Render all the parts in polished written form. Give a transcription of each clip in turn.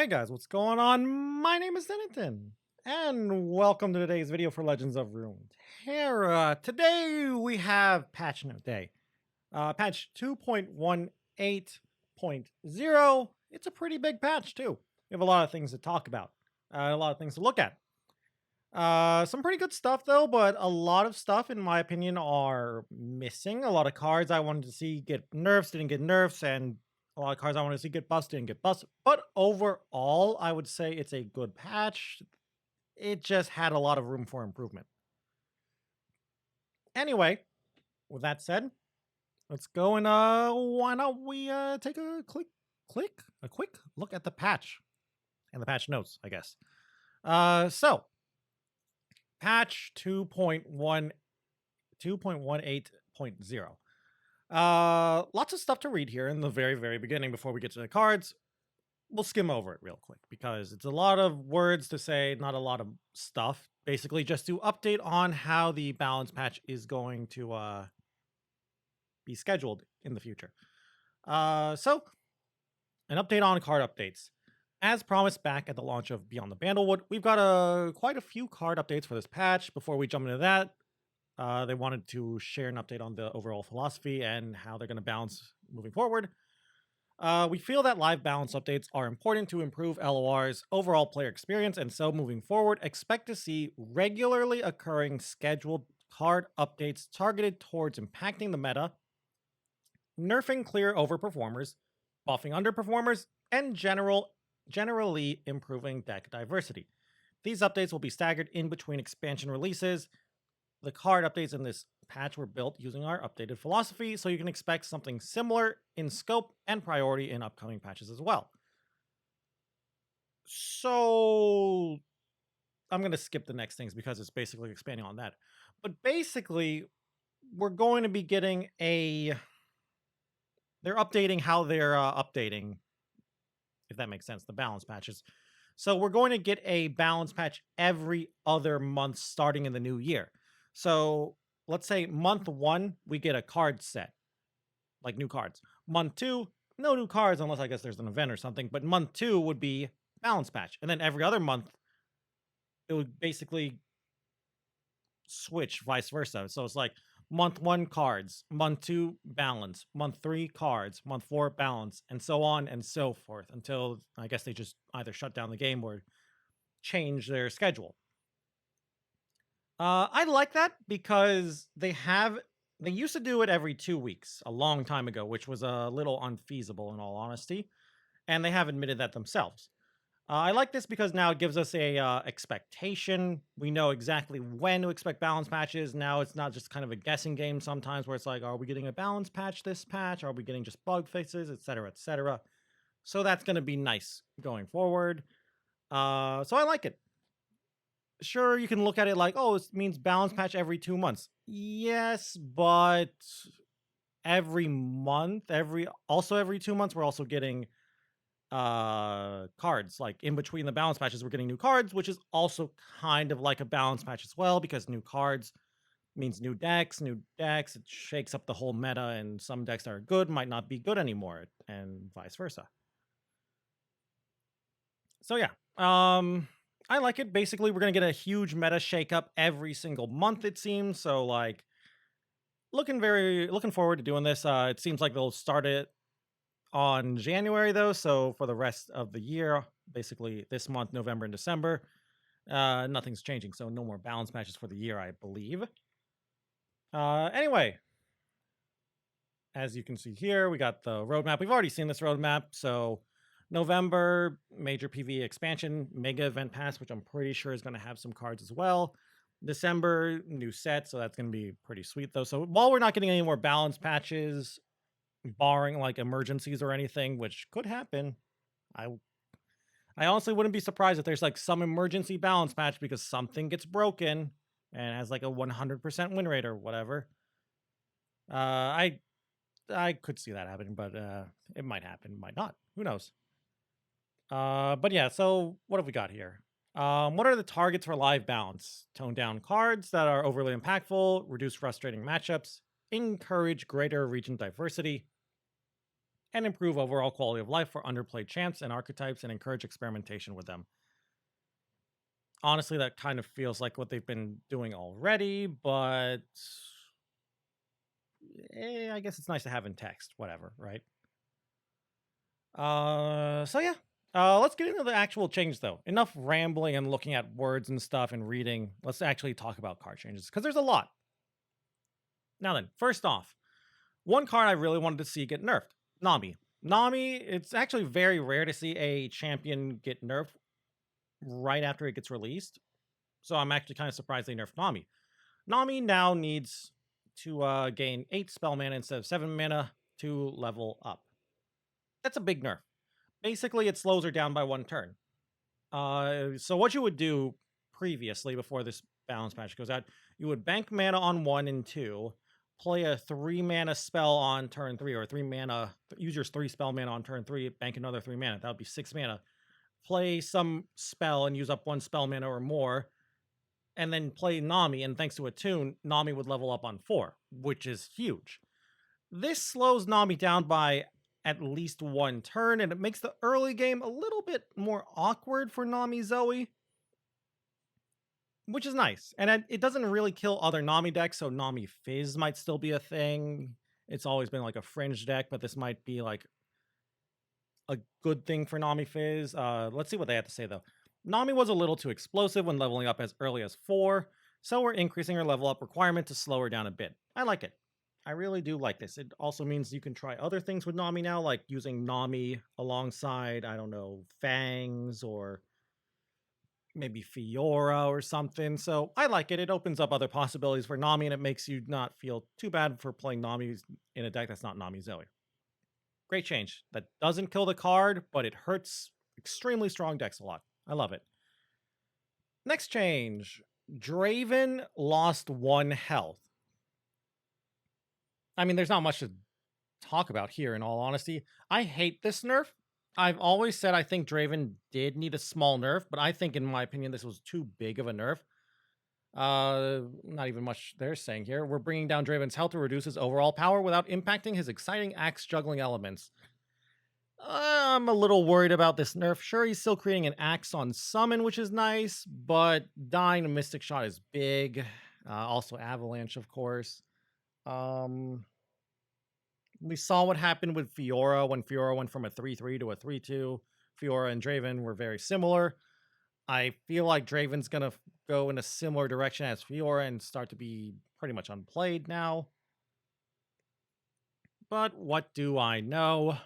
Hey guys, what's going on? My name is Renekton, and welcome to today's video for Legends of Runeterra. Today we have patch note day. Patch 2.18.0. It's a pretty big patch too. We have a lot of things to talk about, a lot of things to look at. Some pretty good stuff though, but a lot of stuff, in my opinion, are missing. A lot of cards I wanted to see get nerfs didn't get nerfs, and a lot of cards I wanted to see get busted didn't get busted. But overall, I would say it's a good patch. It just had a lot of room for improvement. Anyway, with that said, let's go and why don't we take a quick look at the patch and the patch notes, I guess. So patch 2.18.0. Lots of stuff to read here in the very beginning before we get to the cards. We'll skim over it real quick because it's a lot of words to say, not a lot of stuff. Basically, just to update on how the balance patch is going to be scheduled in the future. So, an update on card updates. As promised back at the launch of Beyond the Bandlewood, we've got quite a few card updates for this patch. Before we jump into that, they wanted to share an update on the overall philosophy and how they're going to balance moving forward. We feel that live balance updates are important to improve LOR's overall player experience, and so moving forward, expect to see regularly occurring scheduled card updates targeted towards impacting the meta, nerfing clear overperformers, buffing underperformers, and generally improving deck diversity. These updates will be staggered in between expansion releases. The card updates in this patch were built using our updated philosophy, so you can expect something similar in scope and priority in upcoming patches as well. So I'm going to skip the next things because it's basically expanding on that. But basically, we're going to be getting they're updating how they're updating, if that makes sense, the balance patches. So we're going to get a balance patch every other month starting in the new year. So let's say month 1, we get a card set, like new cards. Month 2, no new cards unless I guess there's an event or something. But month 2 would be balance patch. And then every other month, it would basically switch vice versa. So it's like month 1 cards, month 2 balance, month 3 cards, month 4 balance, and so on and so forth until I guess they just either shut down the game or change their schedule. I like that because they used to do it every 2 weeks a long time ago, which was a little unfeasible in all honesty, and they have admitted that themselves. I like this because now it gives us a expectation. We know exactly when to expect balance patches. Now it's not just kind of a guessing game sometimes where it's like, are we getting a balance patch this patch? Are we getting just bug fixes, etc., etc.? So that's going to be nice going forward. So I like it. Sure, you can look at it like, oh, it means balance patch every 2 months. Yes, but every month, every 2 months, we're also getting cards. Like in between the balance patches, we're getting new cards, which is also kind of like a balance patch as well, because new cards means new decks. It shakes up the whole meta, and some decks that are good might not be good anymore, and vice versa. So yeah, I like it. Basically, we're gonna get a huge meta shakeup every single month, it seems. So like, looking forward to doing this. It seems like they'll start it on January though, so for the rest of the year, basically this month, November and December, nothing's changing. So no more balance matches for the year, I believe. Anyway, as you can see here, we got the roadmap. We've already seen this roadmap. So November, major PvE expansion, mega event pass, which I'm pretty sure is going to have some cards as well. December, new set, so that's going to be pretty sweet though. So while we're not getting any more balance patches, barring like emergencies or anything, which could happen, I honestly wouldn't be surprised if there's like some emergency balance patch because something gets broken and has like a 100% win rate or whatever. I could see that happening, but it might happen, might not. Who knows? But yeah, so what have we got here? What are the targets for live balance? Tone down cards that are overly impactful, reduce frustrating matchups, encourage greater region diversity, and improve overall quality of life for underplayed champs and archetypes and encourage experimentation with them. Honestly, that kind of feels like what they've been doing already, but I guess it's nice to have in text, whatever, right? So yeah. Let's get into the actual changes, though. Enough rambling and looking at words and stuff and reading. Let's actually talk about card changes, because there's a lot. Now then, first off, one card I really wanted to see get nerfed, Nami. Nami, it's actually very rare to see a champion get nerfed right after it gets released. So I'm actually kind of surprised they nerfed Nami. Nami now needs to gain 8 spell mana instead of 7 mana to level up. That's a big nerf. Basically, it slows her down by 1 turn. So what you would do previously, before this balance patch goes out, you would bank mana on 1 and 2, play a 3 mana spell on turn 3, or 3 mana, use your 3 spell mana on turn 3, bank another 3 mana. That would be 6 mana. Play some spell and use up 1 spell mana or more, and then play Nami, and thanks to a tune, Nami would level up on 4, which is huge. This slows Nami down by at least 1 turn, and it makes the early game a little bit more awkward for Nami Zoe, which is nice. And it doesn't really kill other Nami decks, so Nami Fizz might still be a thing. It's always been like a fringe deck, but this might be like a good thing for Nami Fizz. Let's see what they have to say, though. Nami was a little too explosive when leveling up as early as 4, so we're increasing her level up requirement to slow her down a bit. I like it. I really do like this. It also means you can try other things with Nami now, like using Nami alongside, I don't know, Fangs or maybe Fiora or something. So I like it. It opens up other possibilities for Nami, and it makes you not feel too bad for playing Nami in a deck that's not Nami Zoe. Great change. That doesn't kill the card, but it hurts extremely strong decks a lot. I love it. Next change. Draven lost 1 health. I mean, there's not much to talk about here, in all honesty. I hate this nerf. I've always said I think Draven did need a small nerf, but I think, in my opinion, this was too big of a nerf. Not even much they're saying here. We're bringing down Draven's health to reduce his overall power without impacting his exciting axe juggling elements. I'm a little worried about this nerf. Sure, he's still creating an axe on summon, which is nice, but dying to Mystic Shot is big. Also Avalanche, of course. We saw what happened with Fiora when Fiora went from a 3-3 to a 3-2. Fiora and Draven were very similar. I feel like Draven's going to go in a similar direction as Fiora and start to be pretty much unplayed now. But what do I know?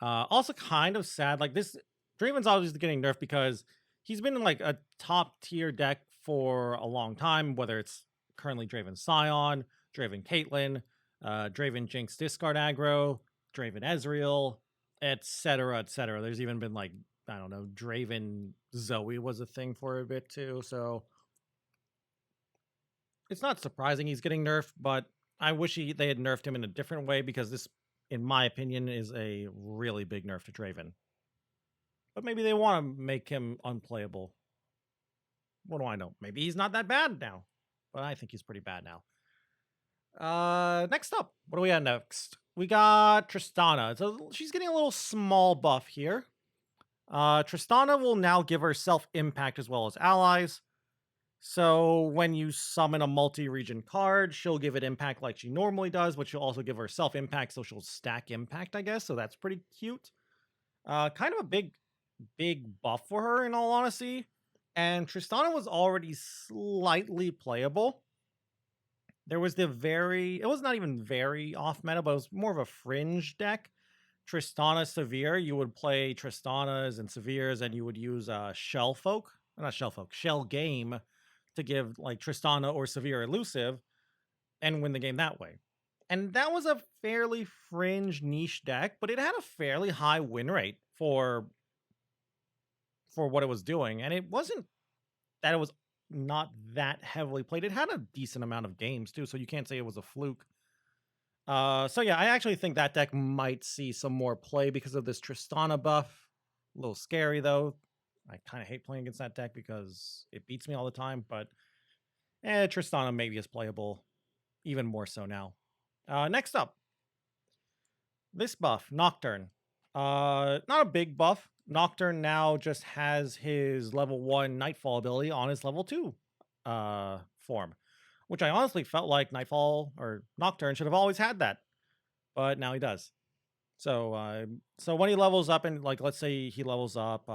Also kind of sad. Like, this, Draven's obviously getting nerfed because he's been in like a top tier deck for a long time, whether it's currently Draven Scion, Draven Caitlyn, Draven Jinx discard aggro, Draven Ezreal, etc., etc. There's even been like, I don't know, Draven Zoe was a thing for a bit too. So it's not surprising he's getting nerfed, but I wish they had nerfed him in a different way, because this, in my opinion, is a really big nerf to Draven. But maybe they want to make him unplayable. What do I know? Maybe he's not that bad now. But I think he's pretty bad now. Next up, what do we got next? We got Tristana. So she's getting a little small buff here. Tristana will now give herself impact as well as allies. So when you summon a multi-region card, she'll give it impact like she normally does, but she'll also give herself impact, so she'll stack impact, I guess. So that's pretty cute. Kind of a big buff for her, in all honesty. And Tristana was already slightly playable. There was it was not even very off meta, but it was more of a fringe deck. Tristana Severe, you would play Tristanas and Severes, and you would use Shell Game to give like Tristana or Severe elusive and win the game that way. And that was a fairly fringe niche deck, but it had a fairly high win rate for what it was doing. And it wasn't that it was not that heavily played. It had a decent amount of games too, so you can't say it was a fluke. So yeah, I actually think that deck might see some more play because of this Tristana buff. A little scary though. I kind of hate playing against that deck because it beats me all the time, but Tristana maybe is playable even more so now. Next up, This buff, Nocturne. Not a big buff. Nocturne now just has his level 1 Nightfall ability on his level 2 form, which I honestly felt like Nightfall or Nocturne should have always had that, but now he does. So when he levels up and like let's say he levels up,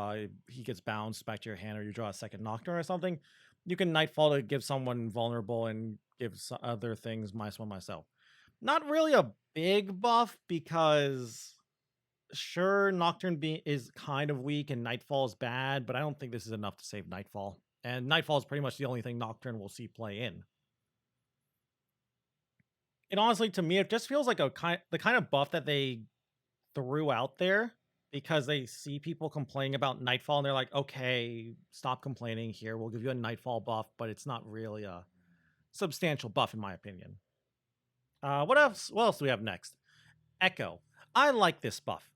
he gets bounced back to your hand or you draw a second Nocturne or something, you can Nightfall to give someone vulnerable and give other things -1 myself. Not really a big buff because sure Nocturne is kind of weak and Nightfall is bad, but I don't think this is enough to save Nightfall. And Nightfall is pretty much the only thing Nocturne will see play in. And honestly, to me, it just feels like the kind of buff that they threw out there because they see people complaining about Nightfall and they're like, okay, stop complaining here. We'll give you a Nightfall buff, but it's not really a substantial buff in my opinion. What else? What else do we have next? Echo. I like this buff.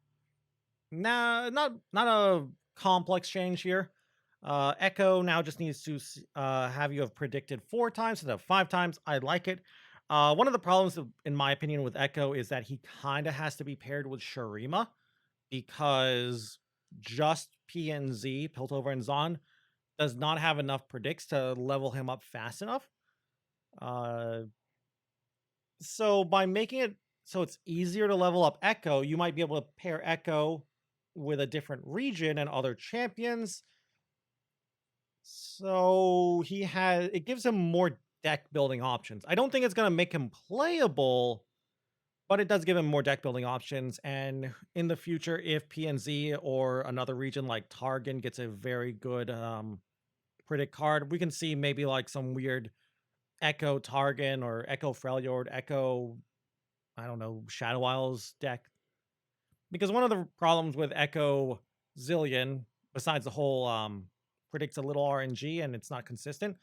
Nah, not a complex change here. Echo now just needs to have you have predicted 4 times instead of 5 times. I like it. One of the problems, in my opinion, with Echo is that he kind of has to be paired with Shurima because just PNZ, Piltover and Zon, does not have enough predicts to level him up fast enough. So by making it so it's easier to level up Echo, you might be able to pair Echo with a different region and other champions. So it gives him more deck building options. I don't think it's going to make him playable, but it does give him more deck building options. And in the future, if PNZ or another region like Targon gets a very good predict card, we can see maybe like some weird Echo Targon or Echo Freljord, Echo, I don't know, Shadow Isles deck. Because one of the problems with Echo Zillion, besides the whole predicts a little RNG and it's not consistent,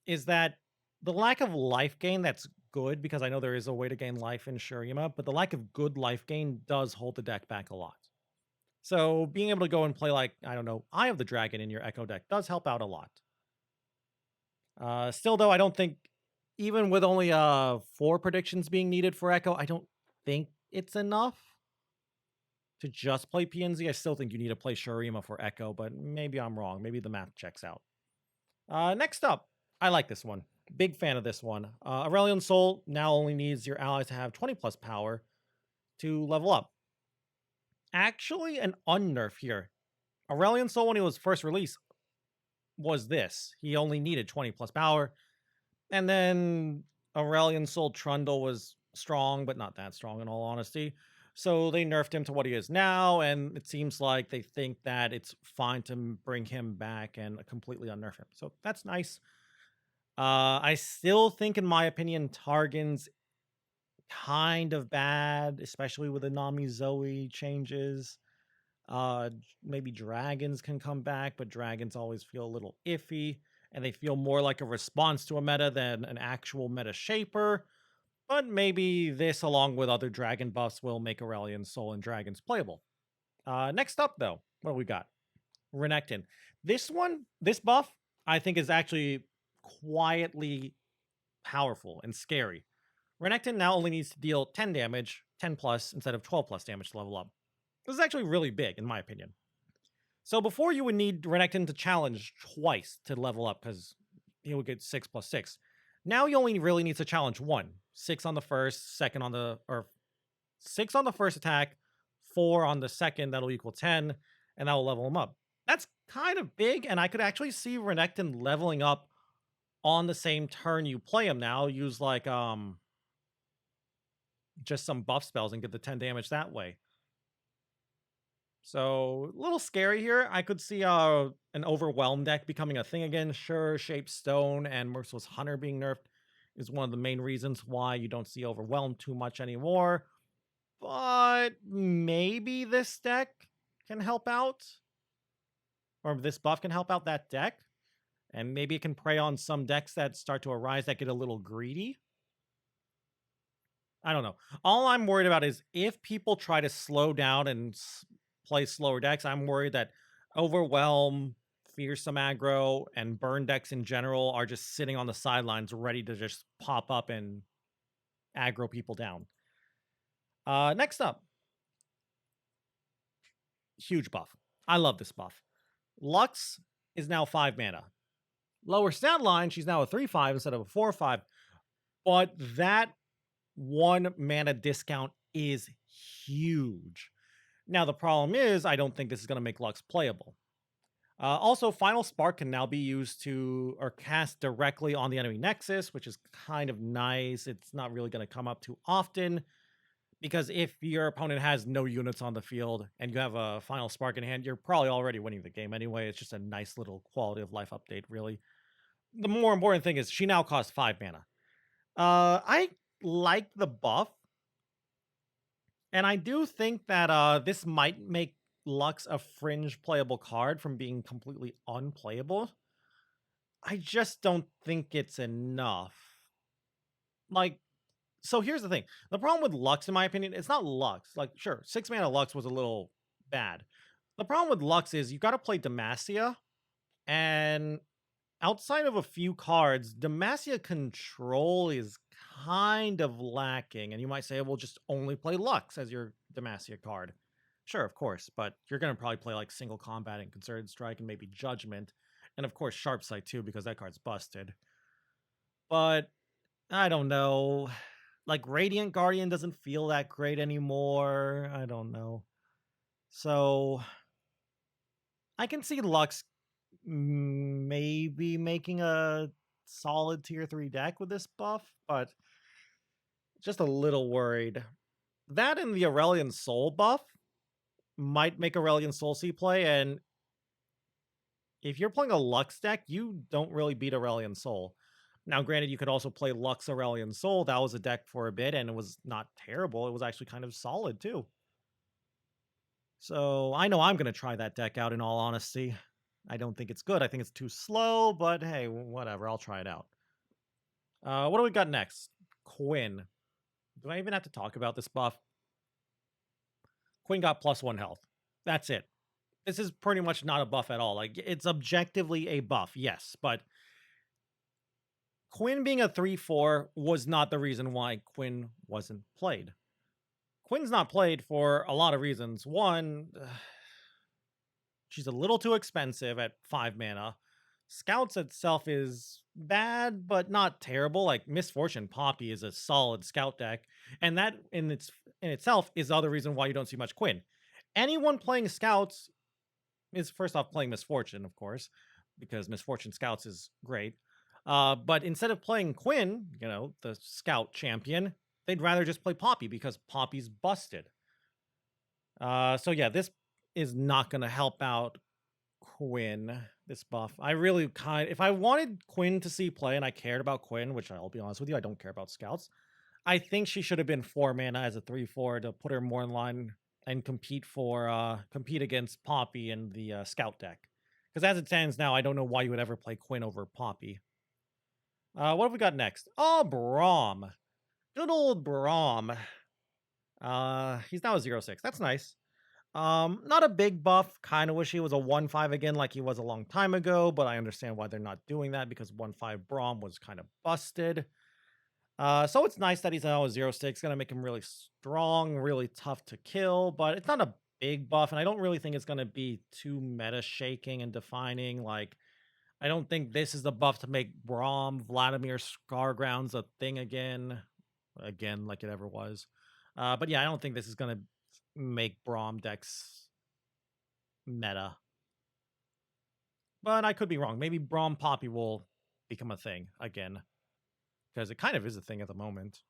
is that the lack of life gain that's good, because I know there is a way to gain life in Shurima, but the lack of good life gain does hold the deck back a lot. So being able to go and play like, I don't know, Eye of the Dragon in your Echo deck does help out a lot. Still though, I don't think, even with only 4 predictions being needed for Echo, I don't think it's enough to just play PNZ. I still think you need to play Shurima for Echo, but maybe I'm wrong. Maybe the math checks out. Next up, I like this one. Big fan of this one. Aurelion Soul now only needs your allies to have 20 plus power to level up. Actually, an unnerf here. Aurelion Soul, when he was first released, was this. He only needed 20 plus power. And then Aurelion Soul Trundle was strong, but not that strong in all honesty. So they nerfed him to what he is now, and it seems like they think that it's fine to bring him back and completely unnerf him. So that's nice. I still think, in my opinion, Targon's kind of bad, especially with the Nami Zoe changes. Maybe dragons can come back, but dragons always feel a little iffy, and they feel more like a response to a meta than an actual meta shaper. But maybe this, along with other dragon buffs, will make Aurelion Soul and Dragons playable. Next up, though, what do we got? Renekton. This buff, I think is actually quietly powerful and scary. Renekton now only needs to deal 10 damage, 10 plus, instead of 12 plus damage to level up. This is actually really big, in my opinion. So before you would need Renekton to challenge twice to level up, because he would get 6 plus 6. Now he only really needs to challenge 1. 6 on the first, 6 on the first attack, 4 on the second, that'll equal 10, and that'll level him up. That's kind of big, and I could actually see Renekton leveling up on the same turn you play him now. Use like just some buff spells and get the 10 damage that way. So a little scary here. I could see an Overwhelm deck becoming a thing again. Sure, Shape Stone and Merciless Hunter being nerfed is one of the main reasons why you don't see Overwhelm too much anymore. But maybe this deck can help out. Or this buff can help out that deck. And maybe it can prey on some decks that start to arise that get a little greedy. I don't know. All I'm worried about is if people try to slow down and play slower decks, I'm worried that Overwhelm, Fearsome Aggro, and Burn decks in general are just sitting on the sidelines ready to just pop up and aggro people down. Next up, Huge buff. I love this buff. Lux is now 5 mana. Lower stat line, she's now a 3/5 instead of a 4/5. But that 1 mana discount is huge. Now, the problem is, I don't think this is going to make Lux playable. Also, Final Spark can now be used to, or cast directly on the enemy Nexus, which is kind of nice. It's not really going to come up too often, because if your opponent has no units on the field and you have a Final Spark in hand, you're probably already winning the game anyway. It's just a nice little quality of life update, really. The more important thing is she now costs 5 mana. I like the buff, and I do think that this might make Lux a fringe playable card from being completely unplayable. I just don't think it's enough. Like, so here's the thing. The problem with Lux, in my opinion, it's not Lux. Like, sure, 6 mana Lux was a little bad. The problem with Lux is you got to play Demacia, and outside of a few cards, Demacia control is kind of lacking. And you might say, well, just only play Lux as your Demacia card. Sure, of course, but you're going to probably play like Single Combat and Concerted Strike and maybe Judgment. And of course, Sharp Sight too, because that card's busted. But I don't know. Like, Radiant Guardian doesn't feel that great anymore. I don't know. So I can see Lux maybe making a solid tier 3 deck with this buff, but just a little worried. That and the Aurelion Soul buff might make Aurelion Soul C play, and if you're playing a Lux deck, you don't really beat Aurelion Soul. Now, granted, you could also play Lux Aurelion Soul. That was a deck for a bit, and it was not terrible. It was actually kind of solid, too. So I know I'm going to try that deck out, in all honesty. I don't think it's good. I think it's too slow, but hey, whatever. I'll try it out. What do we got next? Quinn. Do I even have to talk about this buff? Quinn got +1 health. That's it. This is pretty much not a buff at all. Like, it's objectively a buff, yes, but Quinn being a 3/4 was not the reason why Quinn wasn't played. Quinn's not played for a lot of reasons. One, she's a little too expensive at 5 mana. Scouts itself is bad, but not terrible. Like, Misfortune Poppy is a solid scout deck, and that in itself is the other reason why you don't see much Quinn. Anyone playing Scouts is first off playing Misfortune, of course, because Misfortune Scouts is great. But instead of playing Quinn, you know, the Scout champion, they'd rather just play Poppy because Poppy's busted. So yeah, this is not going to help out Quinn, this buff. I really if I wanted Quinn to see play and I cared about Quinn, which I'll be honest with you, I don't care about Scouts, I think she should have been 4 mana as a 3/4 to put her more in line and compete against Poppy in the Scout deck. Because as it stands now, I don't know why you would ever play Quinn over Poppy. What have we got next? Oh, Braum. Good old Braum. He's now a 0/6. That's nice. Not a big buff. Kind of wish he was a 1/5 again like he was a long time ago, but I understand why they're not doing that because 1/5 Braum was kind of busted. So it's nice that he's now a 0/6. Gonna make him really strong, really tough to kill, but it's not a big buff, and I don't really think it's gonna be too meta shaking and defining. Like, I don't think this is the buff to make Braum, Vladimir Scargrounds a thing again, like it ever was. But yeah, I don't think this is gonna make Braum decks meta. But I could be wrong. Maybe Braum Poppy will become a thing again. Because it kind of is a thing at the moment.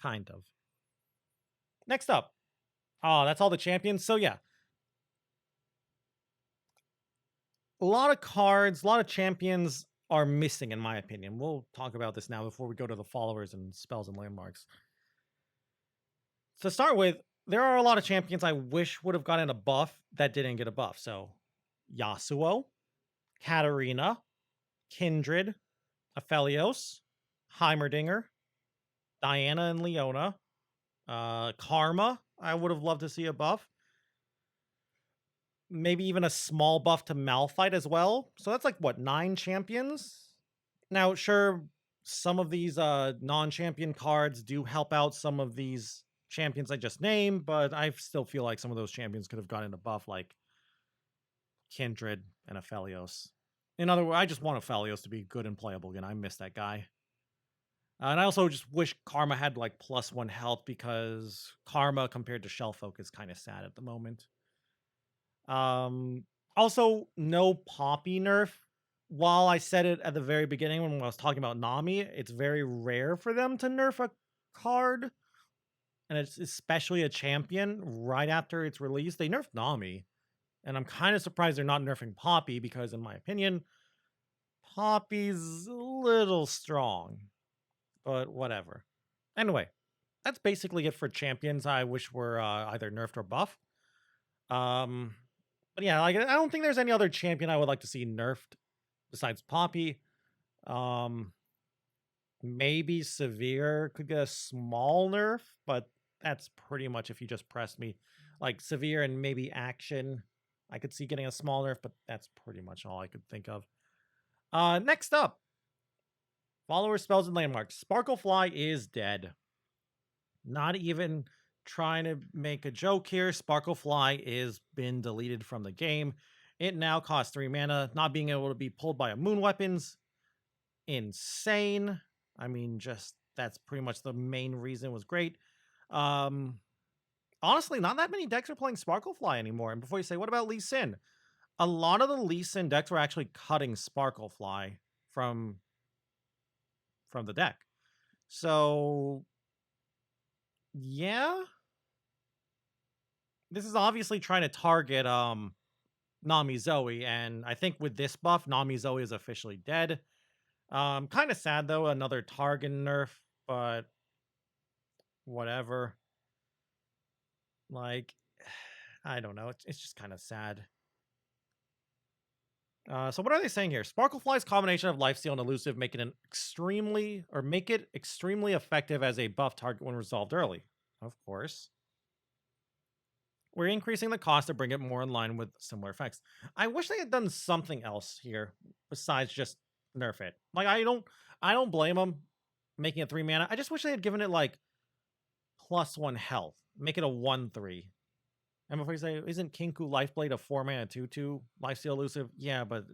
Kind of. Next up. Oh, that's all the champions? So yeah. A lot of cards, a lot of champions are missing, in my opinion. We'll talk about this now before we go to the followers and spells and landmarks. To start with, there are a lot of champions I wish would have gotten a buff that didn't get a buff. So, Yasuo, Katarina, Kindred, Aphelios, Heimerdinger, Diana and Leona, Karma, I would have loved to see a buff. Maybe even a small buff to Malphite as well. So that's like, what, 9 champions? Now, sure, some of these non-champion cards do help out some of these champions I just named, but I still feel like some of those champions could have gotten a buff. Like, Kindred and Aphelios. In other words, I just want Aphelios to be good and playable again. I miss that guy. And I also just wish Karma had like +1 health, because Karma compared to Shellfolk is kind of sad at the moment. Also, no Poppy nerf. While I said it at the very beginning when I was talking about Nami, it's very rare for them to nerf a card. And it's especially a champion right after it's released. They nerfed Nami. And I'm kind of surprised they're not nerfing Poppy, because in my opinion, Poppy's a little strong. But whatever. Anyway, that's basically it for champions I wish were either nerfed or buffed. But yeah, like, I don't think there's any other champion I would like to see nerfed besides Poppy. Maybe Severe could get a small nerf, but that's pretty much if you just pressed me. Like Severe and maybe Action, I could see getting a small nerf, but that's pretty much all I could think of. Next up, follower spells and landmarks. Sparklefly is dead. Not even trying to make a joke here. Sparklefly is been deleted from the game. It now costs 3 mana. Not being able to be pulled by a moon weapons, insane. I mean, just that's pretty much the main reason. It was great. Honestly, not that many decks are playing Sparklefly anymore. And before you say, what about Lee Sin? A lot of the Lee Sin decks were actually cutting Sparklefly from the deck. So yeah, this is obviously trying to target Nami Zoe, and I think with this buff, Nami Zoe is officially dead. Kind of sad though, another target nerf, but whatever. Like, I don't know, it's just kind of sad. So what are they saying here? Sparklefly's combination of lifesteal and elusive make it extremely effective as a buff target when resolved early. Of course. We're increasing the cost to bring it more in line with similar effects. I wish they had done something else here besides just nerf it. Like, I don't blame them making it 3 mana. I just wish they had given it like +1 health. Make it a 1/3. And before you say, isn't Kinku Lifeblade a 4 mana 2/2 lifesteal elusive? Yeah, but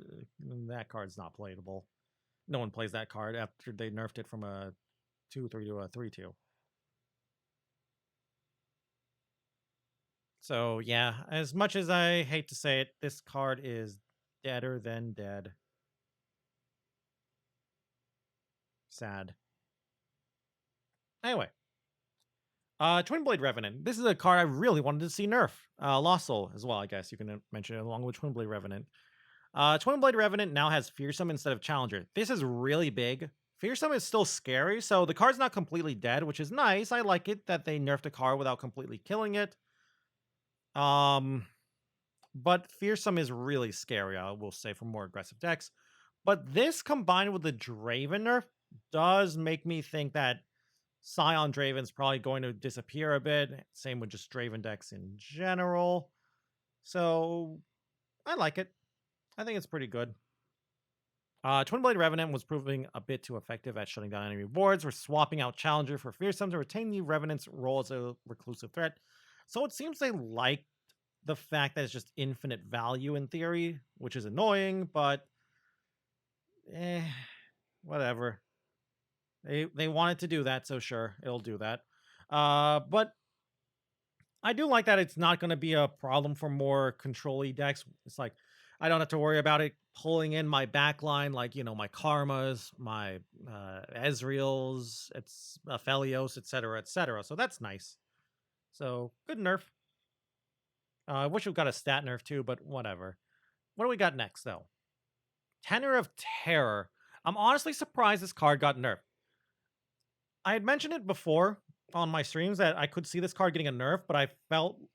that card's not playable. No one plays that card after they nerfed it from a 2/3 to a 3/2. So yeah, as much as I hate to say it, this card is deader than dead. Sad. Anyway. Twin Blade Revenant. This is a card I really wanted to see nerf. Lost Soul as well, I guess you can mention it along with Twin Blade Revenant. Twin Blade Revenant now has Fearsome instead of Challenger. This is really big. Fearsome is still scary, so the card's not completely dead, which is nice. I like it that they nerfed a card without completely killing it. But Fearsome is really scary, I will say, for more aggressive decks. But this combined with the Draven nerf does make me think that Scion Draven's probably going to disappear a bit. Same with just Draven decks in general. So I like it. I think it's pretty good. Twin Blade Revenant was proving a bit too effective at shutting down enemy wards. We're swapping out Challenger for Fearsome to retain the Revenant's role as a reclusive threat. So it seems they liked the fact that it's just infinite value in theory, which is annoying, but whatever. They wanted to do that, so sure, it'll do that. But I do like that it's not going to be a problem for more control-y decks. It's like, I don't have to worry about it pulling in my backline, like, you know, my Karmas, my Ezreals, it's Aphelios, etc., etc. So that's nice. So, good nerf. I wish we got a stat nerf too, but whatever. What do we got next, though? Tenor of Terror. I'm honestly surprised this card got nerfed. I had mentioned it before on my streams that I could see this card getting a nerf, but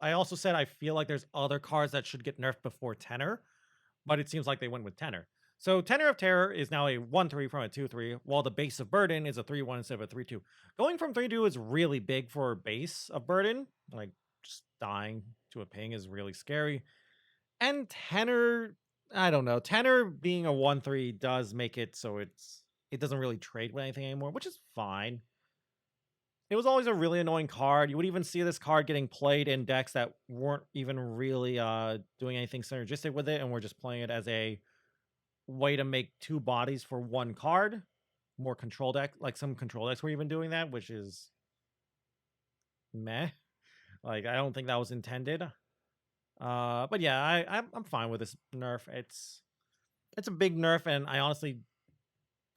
I also said I feel like there's other cards that should get nerfed before Tenor, but it seems like they went with Tenor. So Tenor of Terror is now a 1/3 from a 2/3, while the base of Burden is a 3/1 instead of a 3/2. Going from 3/2 is really big for base of Burden. Like, just dying to a ping is really scary. And Tenor, I don't know. Tenor being a 1/3 does make it so it doesn't really trade with anything anymore, which is fine. It was always a really annoying card. You would even see this card getting played in decks that weren't even really doing anything synergistic with it, and were just playing it as a way to make 2 bodies for 1 card. More control deck, like some control decks were even doing that, which is meh. Like, I don't think that was intended. But yeah, I'm fine with this nerf. It's a big nerf, and I honestly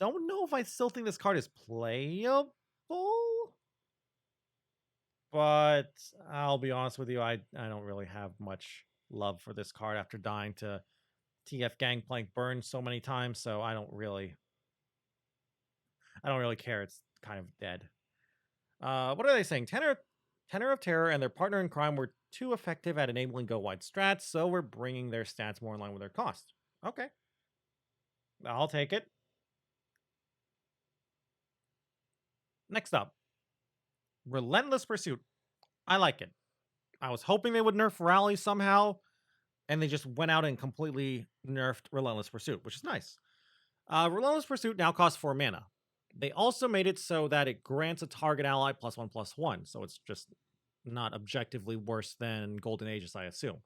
don't know if I still think this card is playable. But I'll be honest with you, I don't really have much love for this card after dying to TF Gangplank Burn so many times, so I don't really care. It's kind of dead. What are they saying? Tenor of Terror and their partner in crime were too effective at enabling go-wide strats, so we're bringing their stats more in line with their cost. Okay. I'll take it. Next up, Relentless Pursuit. I like it. I was hoping they would nerf Rally somehow, and they just went out and completely nerfed Relentless Pursuit, which is nice. Relentless Pursuit now costs 4 mana. They also made it so that it grants a target ally +1/+1, so it's just not objectively worse than Golden Aegis, I assume.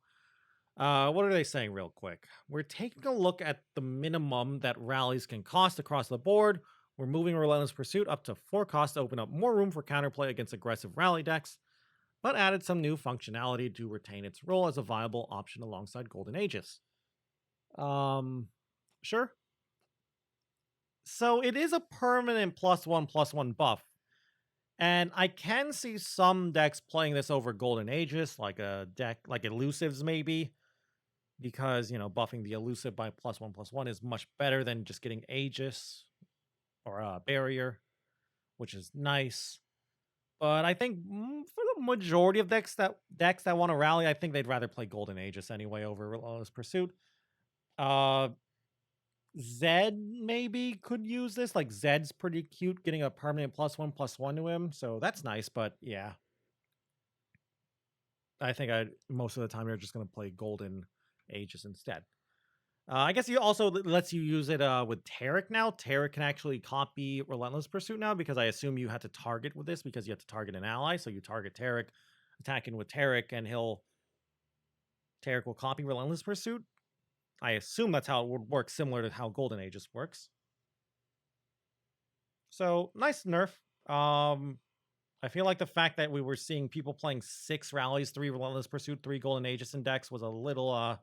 What are they saying real quick? We're taking a look at the minimum that rallies can cost across the board. We're moving Relentless Pursuit up to 4 costs to open up more room for counterplay against aggressive rally decks, but added some new functionality to retain its role as a viable option alongside Golden Aegis. Sure. So it is a permanent +1/+1 buff. And I can see some decks playing this over Golden Aegis, like a deck like Elusives maybe, because, buffing the Elusive by +1/+1 is much better than just getting Aegis or Barrier, which is nice. But I think for the majority of decks that want to rally, I think they'd rather play Golden Aegis anyway over Relentless Pursuit. Zed maybe could use this. Like, Zed's pretty cute, getting a permanent +1/+1 to him, so that's nice. But yeah, I think most of the time you're just gonna play Golden Aegis instead. I guess you also lets you use it with Taric now. Taric can actually copy Relentless Pursuit now, because I assume you had to target with this because you have to target an ally. So you target Taric, attacking with Taric, and Taric will copy Relentless Pursuit. I assume that's how it would work, similar to how Golden Aegis works. So, nice nerf. I feel like the fact that we were seeing people playing 6 rallies, 3 Relentless Pursuit, 3 Golden Aegis in decks was a little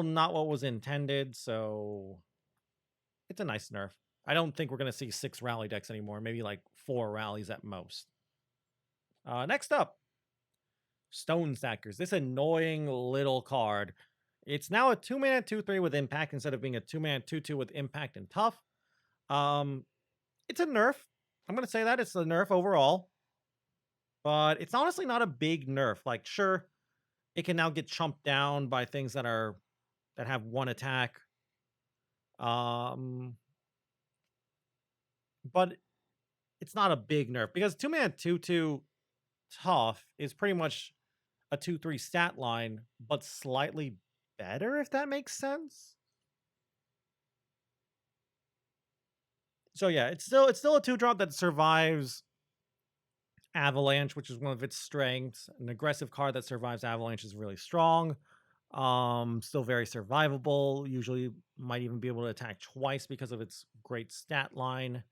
not what was intended, so it's a nice nerf. I don't think we're going to see 6 rally decks anymore, maybe like 4 rallies at most. Next up, Stone Stackers. This annoying little card. It's now a 2-mana 2/3 with impact instead of being a 2-mana 2/2 with impact and tough. It's a nerf. I'm going to say that. It's a nerf overall. But it's honestly not a big nerf. Like, sure, it can now get chumped down by things that have 1 attack. But it's not a big nerf, because 2-mana 2/2 tough is pretty much a 2/3 stat line, but slightly better, if that makes sense. So yeah, it's still a 2-drop that survives Avalanche, which is one of its strengths. An aggressive card that survives Avalanche is really strong. Still very survivable. Usually might even be able to attack twice because of its great stat line.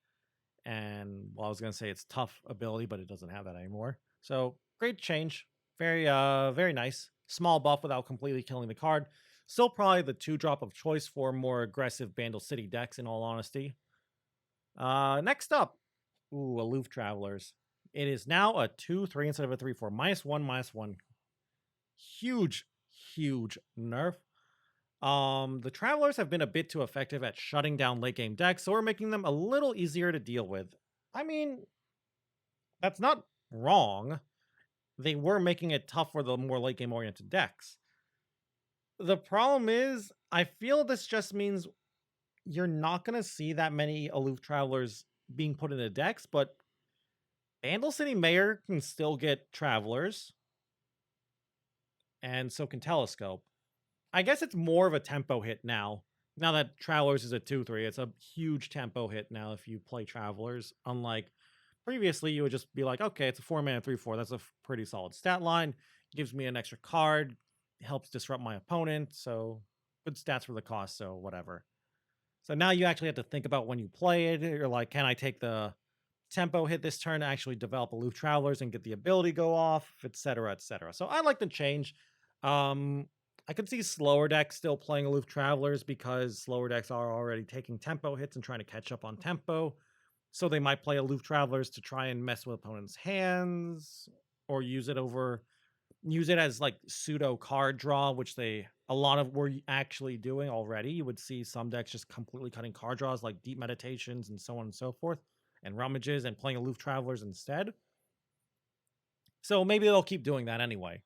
And I was gonna say its tough ability, but it doesn't have that anymore. So great change. Very very nice. Small buff without completely killing the card. Still probably the 2-drop of choice for more aggressive Bandle City decks, in all honesty. Next up, Aloof Travelers. It is now a 2/3 instead of a 3/4. -1/-1. Huge nerf. The Travelers have been a bit too effective at shutting down late game decks, so we're making them a little easier to deal with. I mean, that's not wrong. They were making it tough for the more late game oriented decks. The problem is, I feel this just means you're not going to see that many Aloof Travelers being put into decks, but Bandle City Mayor can still get Travelers, and so can Telescope. I guess it's more of a tempo hit now. Now that Travelers is a 2/3, it's a huge tempo hit now if you play Travelers, unlike previously you would just be like, okay, it's a 4-mana 3/4. That's a pretty solid stat line. Gives me an extra card, helps disrupt my opponent. So good stats for the cost. So whatever. So now you actually have to think about when you play it. You're like, can I take the tempo hit this turn to actually develop Aloof Travelers and get the ability go off, etc., etc. So I like the change. I could see slower decks still playing Aloof Travelers because slower decks are already taking tempo hits and trying to catch up on tempo. So they might play Aloof Travelers to try and mess with opponents' hands or use it as like pseudo card draw, which a lot of were actually doing already. You would see some decks just completely cutting card draws like Deep Meditations and so on and so forth, and Rummages, and playing Aloof Travelers instead. So maybe they'll keep doing that anyway.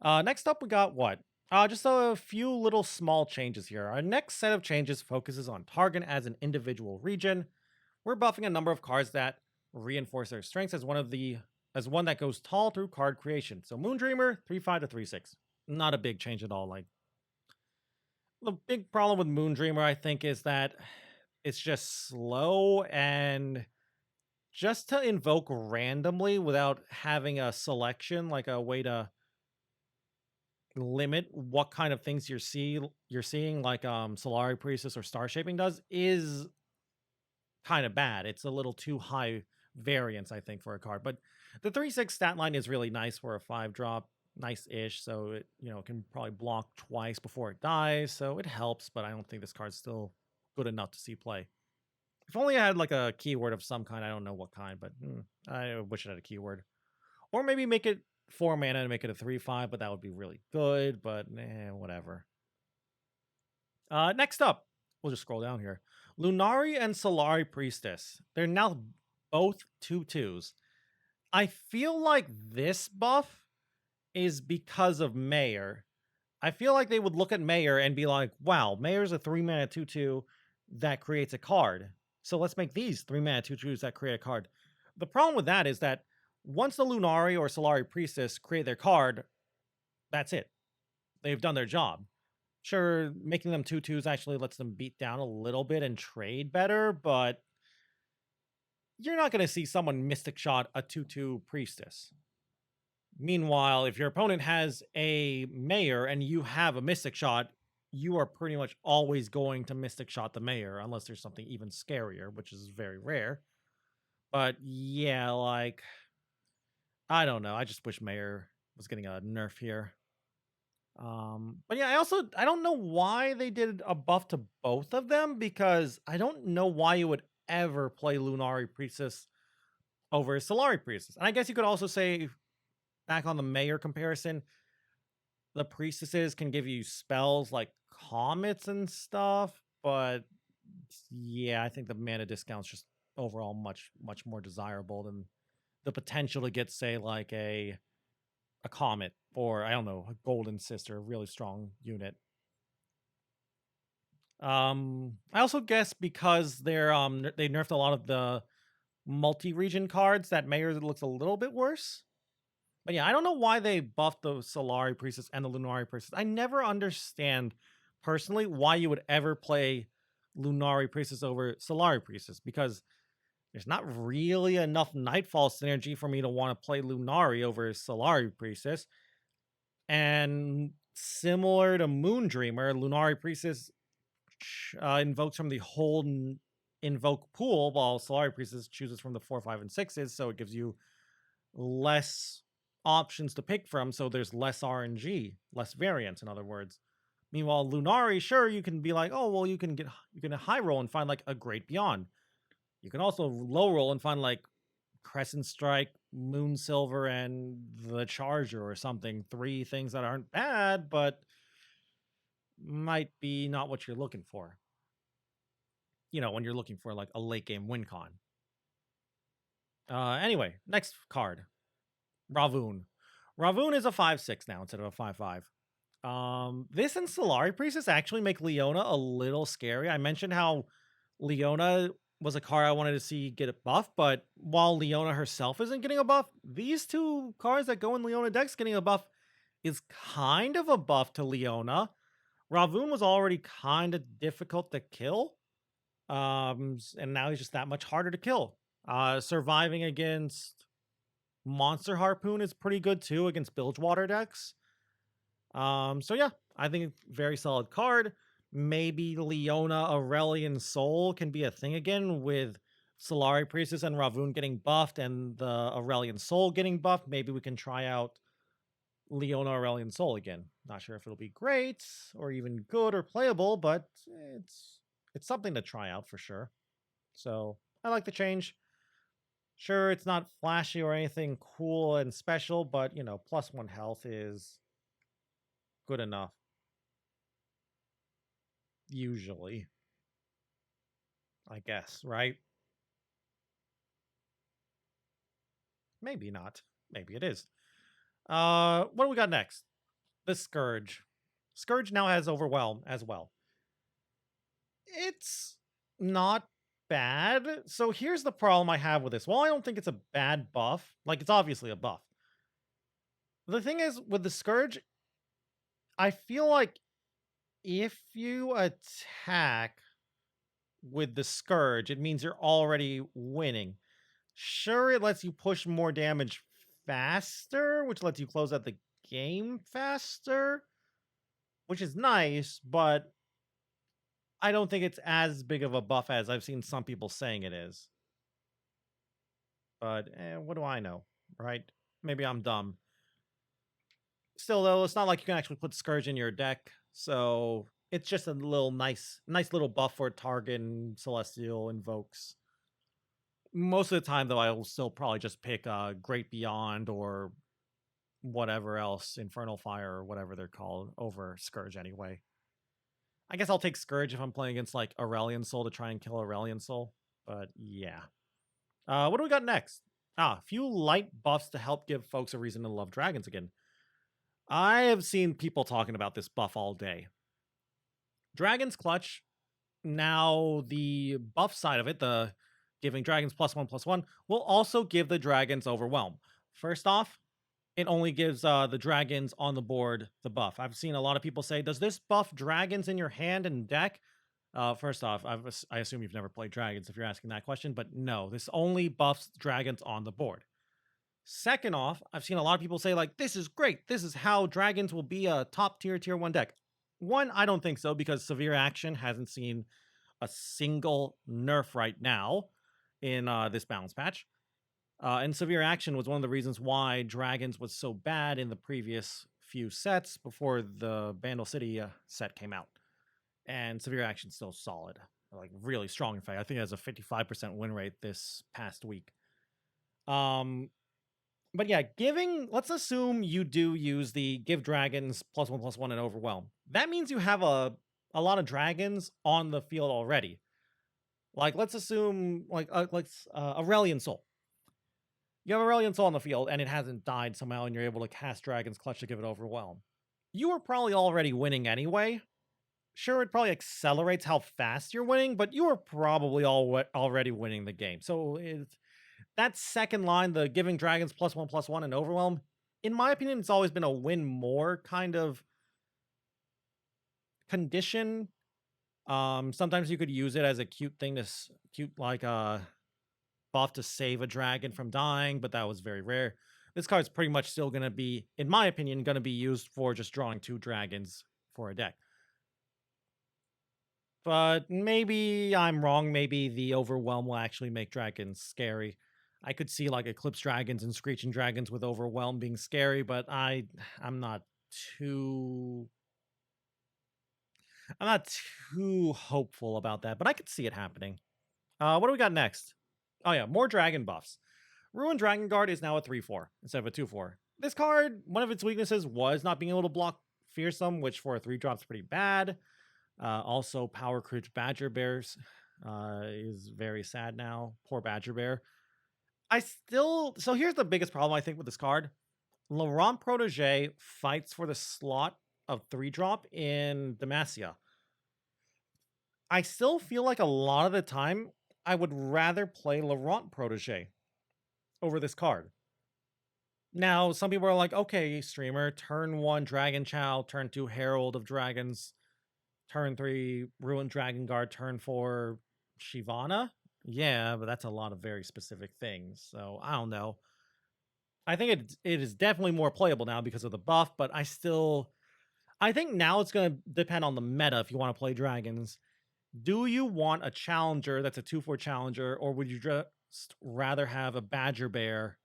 Next up, we got what? Just a few little small changes here. Our next set of changes focuses on target as an individual region. We're buffing a number of cards that reinforce their strengths as one that goes tall through card creation. So Moondreamer, 3/5 to 3/6. Not a big change at all. Like, the big problem with Moondreamer, I think, is that it's just slow, and just to invoke randomly without having a selection, like a way to limit what kind of things you're seeing, like Solari Priestess or Star Shaping does, is kind of bad. It's a little too high variance, I think, for a card. But the 3/6 stat line is really nice for a 5-drop, nice-ish. So it can probably block twice before it dies, so it helps. But I don't think this card's still good enough to see play. If only I had like a keyword of some kind. I don't know what kind, but I wish it had a keyword. Or maybe make it 4 mana and make it a 3/5, but that would be really good. But whatever. Next up, we'll just scroll down here. Lunari and Solari Priestess. They're now both 2/2s. I feel like this buff is because of Mayor. I feel like they would look at Mayor and be like, wow, Mayor's a 3-mana 2/2 that creates a card. So let's make these 3-mana 2/2s that create a card. The problem with that is that once the Lunari or Solari Priestess create their card, that's it. They've done their job. Sure, making them 2/2s actually lets them beat down a little bit and trade better, but you're not going to see someone Mystic Shot a 2/2 Priestess. Meanwhile, if your opponent has a Mayor and you have a Mystic Shot, you are pretty much always going to Mystic Shot the Mayor, unless there's something even scarier, which is very rare. But yeah, like, I don't know. I just wish Mayor was getting a nerf here. But yeah, I don't know why they did a buff to both of them, because I don't know why you would ever play Lunari Priestess over Solari Priestess. And I guess you could also say, back on the Mayor comparison, the Priestesses can give you spells like Comets and stuff, but yeah, I think the mana discount's just overall much more desirable than the potential to get, say, like a Comet, or I don't know, a Golden Sister, a really strong unit. I also guess because they nerfed a lot of the multi-region cards, that Mayor looks a little bit worse. But yeah, I don't know why they buffed the Solari Priestess and the Lunari Priestess. I never understand, personally, why you would ever play Lunari Priestess over Solari Priestess, because there's not really enough Nightfall synergy for me to want to play Lunari over Solari Priestess. And similar to Moondreamer, Lunari Priestess invokes from the whole invoke pool, while Solari Priestess chooses from the 4, 5, and 6s, so it gives you less options to pick from, so there's less RNG, less variance, in other words. Meanwhile, Lunari, sure, you can be like, oh, well, you can high roll and find like a Great Beyond. You can also low roll and find like Crescent Strike, Moon Silver, and the Charger or something. 3 things that aren't bad, but might be not what you're looking for. When you're looking for like a late game win con. Anyway, next card. Ravune. Ravune is a 5/6 now instead of a 5/5. This and Solari Priestess actually make Leona a little scary. I mentioned how Leona was a card I wanted to see get a buff, but while Leona herself isn't getting a buff, these 2 cards that go in Leona decks getting a buff is kind of a buff to Leona. Ravune was already kind of difficult to kill, and now he's just that much harder to kill. Surviving against Monster Harpoon is pretty good too against Bilgewater decks. So yeah, I think very solid card. Maybe Leona Aurelion Soul can be a thing again with Solari Priestess and Ravune getting buffed and the Aurelion Soul getting buffed. Maybe we can try out Leona Aurelion Soul again. Not sure if it'll be great or even good or playable, but it's something to try out for sure. So I like the change. Sure, it's not flashy or anything cool and special, but you know, +1 health is good enough. Usually. I guess, right? Maybe not. Maybe it is. What do we got next? The Scourge. Scourge now has Overwhelm as well. It's not bad. So here's the problem I have with this. Well, I don't think it's a bad buff. Like, it's obviously a buff. The thing is, with the Scourge, I feel like if you attack with the Scourge, it means you're already winning. Sure, it lets you push more damage faster, which lets you close out the game faster, which is nice, but I don't think it's as big of a buff as I've seen some people saying it is. But what do I know, right? Maybe I'm dumb. Still, though, it's not like you can actually put Scourge in your deck, so it's just a little nice little buff for target and Celestial invokes. Most of the time, though, I will still probably just pick Great Beyond or whatever else, Infernal Fire or whatever they're called, over Scourge anyway. I guess I'll take Scourge if I'm playing against like Aurelion Soul to try and kill Aurelion Soul. But yeah. What do we got next? A few light buffs to help give folks a reason to love dragons again. I have seen people talking about this buff all day. Dragon's Clutch. Now the buff side of it, the giving dragons +1/+1, will also give the dragons Overwhelm. First off, it only gives the dragons on the board the buff. I've seen a lot of people say, does this buff dragons in your hand and deck? First off, I assume you've never played dragons if you're asking that question, but no, this only buffs dragons on the board. Second off, I've seen a lot of people say, like, this is great. This is how dragons will be a top tier 1 deck. One, I don't think so, because Severe Action hasn't seen a single nerf right now in this balance patch. And Severe Action was one of the reasons why Dragons was so bad in the previous few sets before the Vandal City set came out. And Severe Action's still solid, like really strong. In fact, I think it has a 55% win rate this past week. But yeah, let's assume you do use the give dragons +1/+1 and Overwhelm. That means you have a lot of dragons on the field already. Like, let's assume, like Aurelion Soul. You have Aurelion Soul on the field, and it hasn't died somehow, and you're able to cast Dragon's Clutch to give it Overwhelm. You are probably already winning anyway. Sure, it probably accelerates how fast you're winning, but you are probably already winning the game. So that second line, the giving dragons +1/+1 and Overwhelm, in my opinion, it's always been a win more kind of condition. Sometimes you could use it as a cute thing buff to save a dragon from dying, but that was very rare. This card's pretty much still going to be, in my opinion, going to be used for just drawing 2 dragons for a deck. But maybe I'm wrong. Maybe the Overwhelm will actually make dragons scary. I could see like Eclipse Dragons and Screeching Dragons with Overwhelm being scary, but I'm not too hopeful about that, but I could see it happening. What do we got next? Oh yeah, more dragon buffs. Ruined Dragon Guard is now a 3/4 instead of a 2/4. This card, one of its weaknesses was not being able to block Fearsome, which for a 3-drop is pretty bad. Also, Power Creep Badger Bears is very sad now. Poor Badger Bear. So here's the biggest problem I think with this card. Laurent Protege fights for the slot of 3-drop in Demacia. I still feel like a lot of the time I would rather play Laurent Protege over this card. Now, some people are like, okay, streamer, turn 1 Dragon Chow, turn 2 Herald of Dragons, turn 3 Ruined Dragon Guard, turn 4 Shivana. Yeah, but that's a lot of very specific things. So I don't know. I think it is definitely more playable now because of the buff, but I think now it's going to depend on the meta if you want to play dragons. Do you want a challenger that's a 2/4 challenger, or would you just rather have a badger bear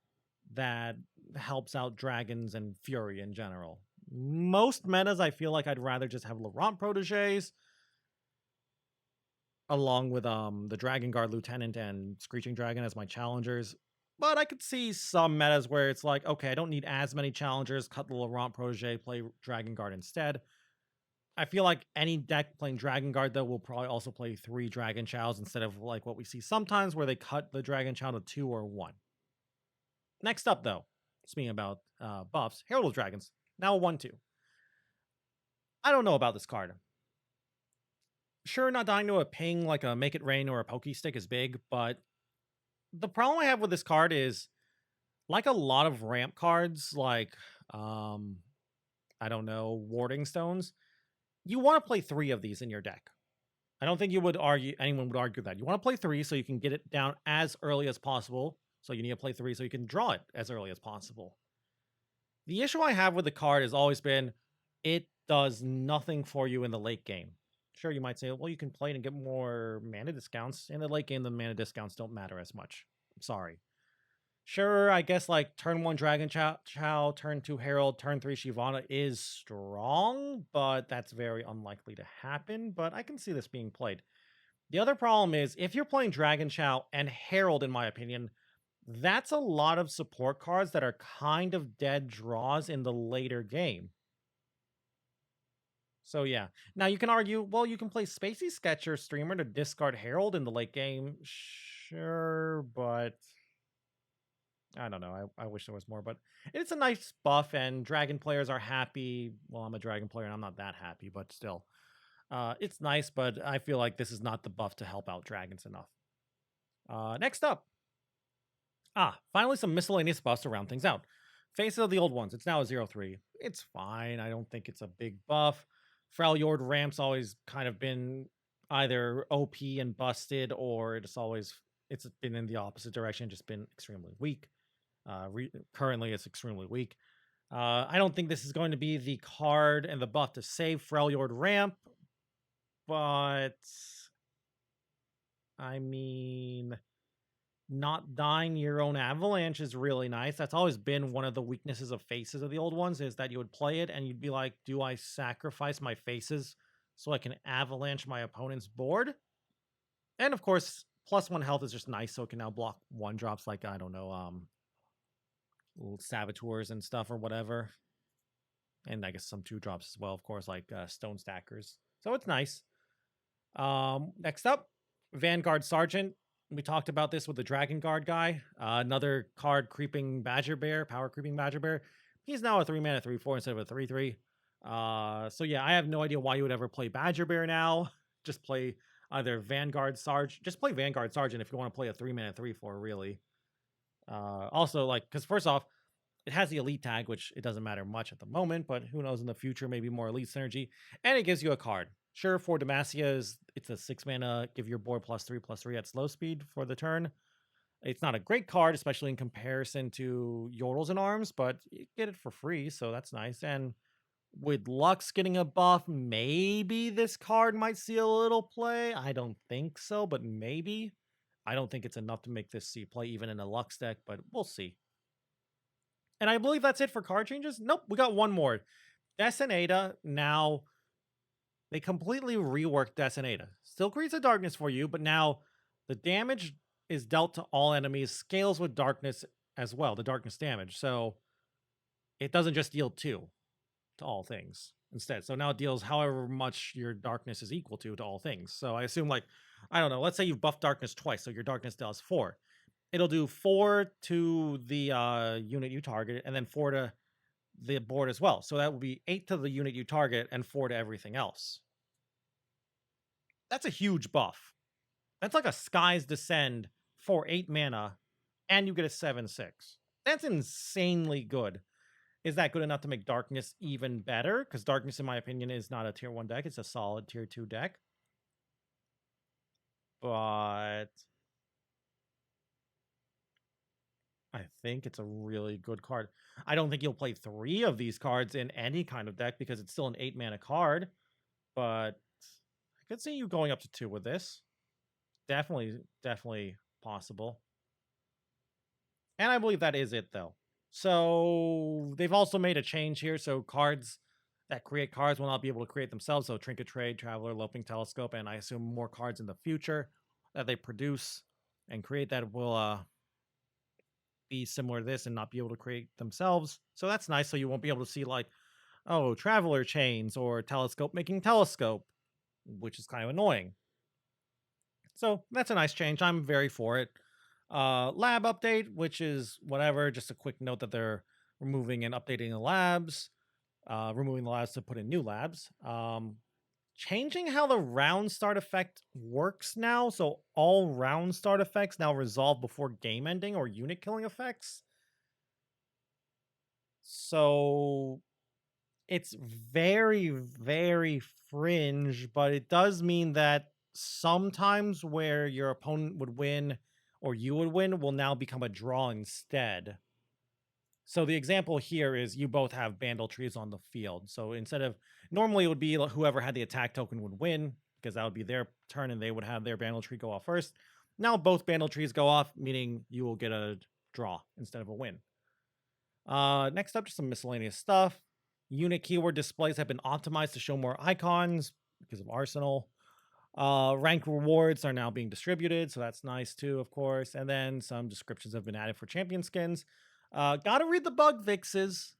that helps out dragons and fury in general? Most metas, I feel like I'd rather just have Laurent proteges along with the Dragon Guard Lieutenant and Screeching Dragon as my challengers. But I could see some metas where it's like, okay, I don't need as many challengers, cut the Laurent protege, play Dragon Guard instead. I feel like any deck playing Dragon Guard, though, will probably also play 3 Dragon Chows instead of like what we see sometimes where they cut the Dragon Chow to 2 or 1. Next up, though, speaking about buffs, Herald of Dragons, now 1/2. I don't know about this card. Sure, not dying to a ping like a Make It Rain or a Pokey Stick is big, but the problem I have with this card is, like a lot of ramp cards, like, I don't know, Warding Stones, you want to play 3 of these in your deck. I don't think anyone would argue that. You want to play 3 so you can get it down as early as possible. So you need to play 3 so you can draw it as early as possible. The issue I have with the card has always been it does nothing for you in the late game. Sure, you might say, well, you can play it and get more mana discounts. In the late game, the mana discounts don't matter as much. I'm sorry. Sure, I guess like turn 1 Dragon Chow, turn 2 Herald, turn 3 Shyvana is strong, but that's very unlikely to happen. But I can see this being played. The other problem is if you're playing Dragon Chow and Herald, in my opinion, that's a lot of support cards that are kind of dead draws in the later game. So yeah. Now you can argue, well, you can play Spacey Sketcher Streamer to discard Herald in the late game. Sure, but I don't know. I wish there was more, but it's a nice buff and dragon players are happy. Well, I'm a dragon player and I'm not that happy, but still. It's nice, but I feel like this is not the buff to help out dragons enough. Next up. Finally some miscellaneous buffs to round things out. Faces of the Old Ones. It's now a 0/3. It's fine. I don't think it's a big buff. Freljord Ramp's always kind of been either OP and busted, or it's been in the opposite direction, just been extremely weak. Currently, it's extremely weak. I don't think this is going to be the card and the buff to save Freljord Ramp, but I mean, not dying your own avalanche is really nice. That's always been one of the weaknesses of Faces of the Old Ones, is that you would play it and you'd be like, do I sacrifice my Faces so I can avalanche my opponent's board? And of course, +1 health is just nice, so it can now block 1-drops like, I don't know, little Saboteurs and stuff or whatever. And I guess some 2-drops as well, of course, like Stone Stackers. So it's nice. Next up, Vanguard Sergeant. We talked about this with the Dragon Guard guy. Another card creeping Badger Bear, power creeping Badger Bear. He's now a 3-mana 3/4 instead of a 3/3. So yeah, I have no idea why you would ever play Badger Bear now. Just play either Vanguard Sergeant. Just play Vanguard Sergeant if you want to play a 3-mana 3/4, really. Also, like, because first off, it has the elite tag, which it doesn't matter much at the moment, but who knows in the future, maybe more elite synergy. And it gives you a card. Sure, for Demacia, it's a 6-mana, give your board +3/+3 at slow speed for the turn. It's not a great card, especially in comparison to Yordles in Arms, but you get it for free, so that's nice. And with Lux getting a buff, maybe this card might see a little play. I don't think so, but maybe. I don't think it's enough to make this see play even in a Lux deck, but we'll see. And I believe that's it for card changes. Nope, we got one more. Destinator, now they completely reworked Destinator. Still creates a darkness for you, but now the damage is dealt to all enemies, scales with darkness as well, the darkness damage. So it doesn't just deal 2 to all things instead. So now it deals however much your darkness is equal to all things. So I assume, like, I don't know, let's say you've buffed darkness twice, so your darkness does 4. It'll do 4 to the unit you target, and then 4 to the board as well. So that will be 8 to the unit you target and 4 to everything else. That's a huge buff. That's like a Skies Descend for 8 mana, and you get a 7/6. That's insanely good. Is that good enough to make Darkness even better? Because Darkness, in my opinion, is not a tier 1 deck. It's a solid tier 2 deck. But I think it's a really good card. I don't think you'll play 3 of these cards in any kind of deck because it's still an 8-mana card, but I could see you going up to 2 with this. Definitely possible. And I believe that is it, though. So they've also made a change here. So cards that create cards will not be able to create themselves. So Trinket Trade, Traveler, Loping Telescope, and I assume more cards in the future that they produce and create that will be similar to this and not be able to create themselves. So that's nice. So you won't be able to see like, oh, Traveler Chains or Telescope making Telescope, which is kind of annoying. So that's a nice change. I'm very for it. Lab update, which is whatever, just a quick note that they're removing and updating the labs, removing the labs to put in new labs. Changing how the round start effect works now. So all round start effects now resolve before game ending or unit killing effects. So it's very, very fringe, but it does mean that sometimes where your opponent would win or you would win will now become a draw instead. So the example here is you both have Bandle trees on the field. So instead of, normally it would be whoever had the attack token would win because that would be their turn and they would have their Bandle tree go off first. Now both Bandle trees go off, meaning you will get a draw instead of a win. Next up, just some miscellaneous stuff. Unit keyword displays have been optimized to show more icons because of Arsenal. Rank rewards are now being distributed, so that's nice too, of course. And then some descriptions have been added for champion skins. Gotta read the bug fixes.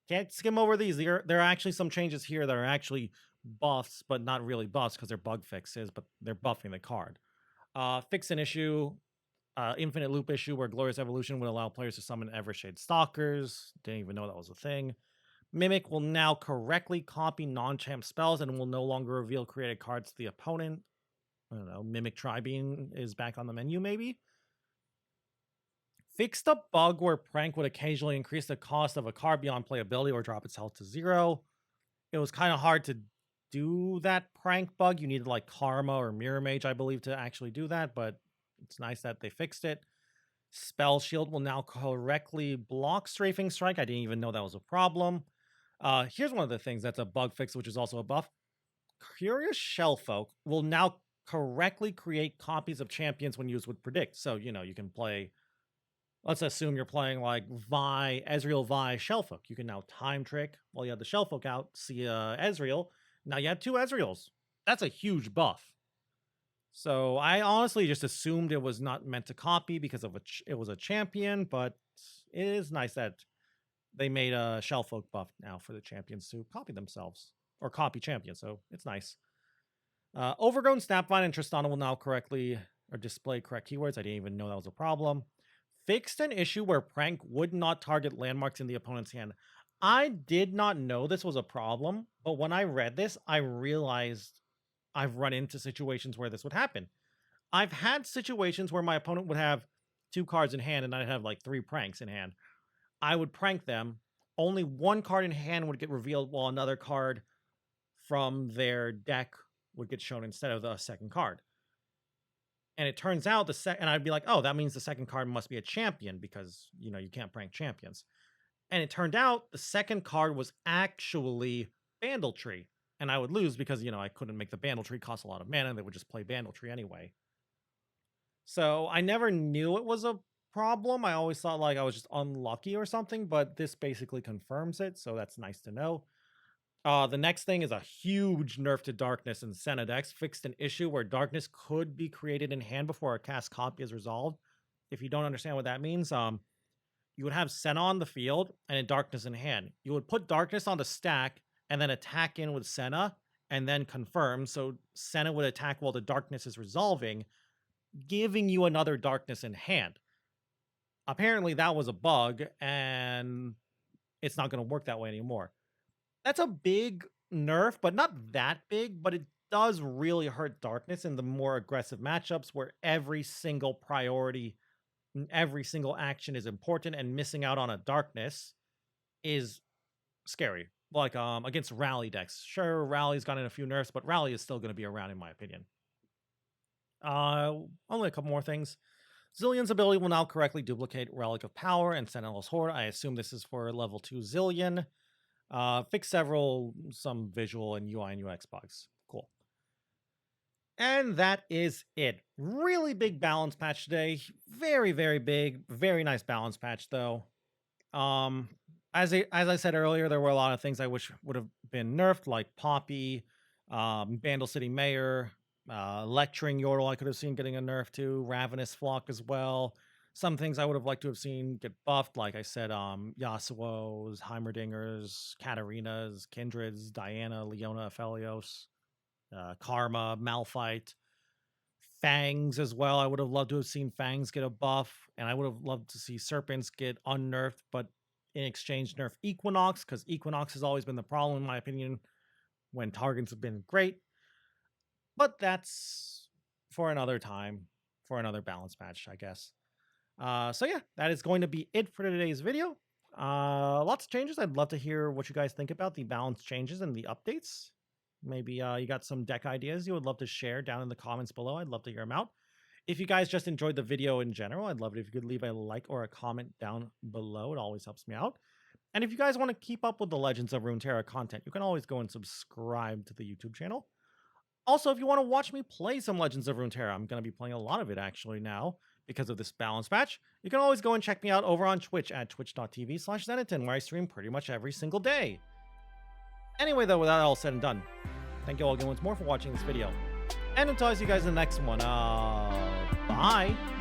Can't skim over these. There are actually some changes here that are actually buffs, but not really buffs because they're bug fixes, but they're buffing the card. Fix an issue. Infinite loop issue where Glorious Evolution would allow players to summon Evershade Stalkers. Didn't even know that was a thing. Mimic will now correctly copy non-champ spells and will no longer reveal created cards to the opponent. I don't know. Mimic Tribune is back on the menu, maybe. Fixed a bug where Prank would occasionally increase the cost of a card beyond playability or drop its health to 0. It was kind of hard to do that Prank bug. You needed like Karma or Mirror Mage, I believe, to actually do that, but it's nice that they fixed it. Spell Shield will now correctly block Strafing Strike. I didn't even know that was a problem. Here's one of the things that's a bug fix, which is also a buff. Curious Shellfolk will now correctly create copies of champions when used with Predict. So, you know, you can play, let's assume you're playing like Vi, Ezreal, Vi, Shellfolk. You can now time trick while you have the Shellfolk out, see Ezreal. Now you have 2 Ezreals. That's a huge buff. So I honestly just assumed it was not meant to copy because of it was a champion, but it is nice that they made a Shellfolk buff now for the champions to copy themselves or copy champions. So it's nice. Overgrown Snapvine and Tristana will now correctly or display correct keywords. I didn't even know that was a problem. Fixed an issue where Prank would not target landmarks in the opponent's hand. I did not know this was a problem, but when I read this, I realized I've run into situations where this would happen. I've had situations where my opponent would have 2 cards in hand and I'd have like 3 pranks in hand. I would prank them. Only 1 card in hand would get revealed while another card from their deck would get shown instead of the second card. And it turns out and I'd be like, oh, that means the second card must be a champion because, you know, you can't prank champions. And it turned out the second card was actually Bandle Tree. And I would lose because, you know, I couldn't make the Bandle Tree cost a lot of mana and they would just play Bandle Tree anyway. So I never knew it was a problem. I always thought like I was just unlucky or something, but this basically confirms it. So that's nice to know. The next thing is a huge nerf to Darkness in Senna decks. Fixed an issue where Darkness could be created in hand before a cast copy is resolved. If you don't understand what that means, you would have Senna on the field and a Darkness in hand. You would put Darkness on the stack and then attack in with Senna, and then confirm. So Senna would attack while the Darkness is resolving, giving you another Darkness in hand. Apparently that was a bug, and it's not going to work that way anymore. That's a big nerf, but not that big, but it does really hurt Darkness in the more aggressive matchups where every single priority, every single action is important, and missing out on a Darkness is scary. Like against Rally decks. Sure, Rally's gotten a few nerfs, but Rally is still going to be around in my opinion. Only a couple more things. Zillion's ability will now correctly duplicate Relic of Power and Sentinel's Horde. I assume this is for level 2 Zillion. Fix some visual and UI and UX bugs. Cool. And that is it. Really big balance patch today. Very, very big. Very nice balance patch, though. As I said earlier, there were a lot of things I wish would have been nerfed, like Poppy, Bandle City Mayor, Lecturing Yordle I could have seen getting a nerf to, Ravenous Flock as well. Some things I would have liked to have seen get buffed, like I said, Yasuo's, Heimerdinger's, Katarinas, Kindred's, Diana, Leona, Aphelios, Karma, Malphite, Fangs as well. I would have loved to have seen Fangs get a buff, and I would have loved to see Serpents get unnerfed, but in exchange nerf Equinox, because Equinox has always been the problem, in my opinion, when Targets have been great. But that's for another time, for another balance match, I guess. So yeah, that is going to be it for today's video. Lots of changes. I'd love to hear what you guys think about the balance changes and the updates. Maybe you got some deck ideas you would love to share down in the comments below. I'd love to hear them out. If you guys just enjoyed the video in general, I'd love it if you could leave a like or a comment down below. It always helps me out. And if you guys want to keep up with the Legends of Runeterra content, you can always go and subscribe to the YouTube channel. Also, if you want to watch me play some Legends of Runeterra, I'm going to be playing a lot of it actually now because of this balance patch. You can always go and check me out over on Twitch at twitch.tv/Zenitton, where I stream pretty much every single day. Anyway, though, with that all said and done, thank you all again once more for watching this video. And until I see you guys in the next one, bye!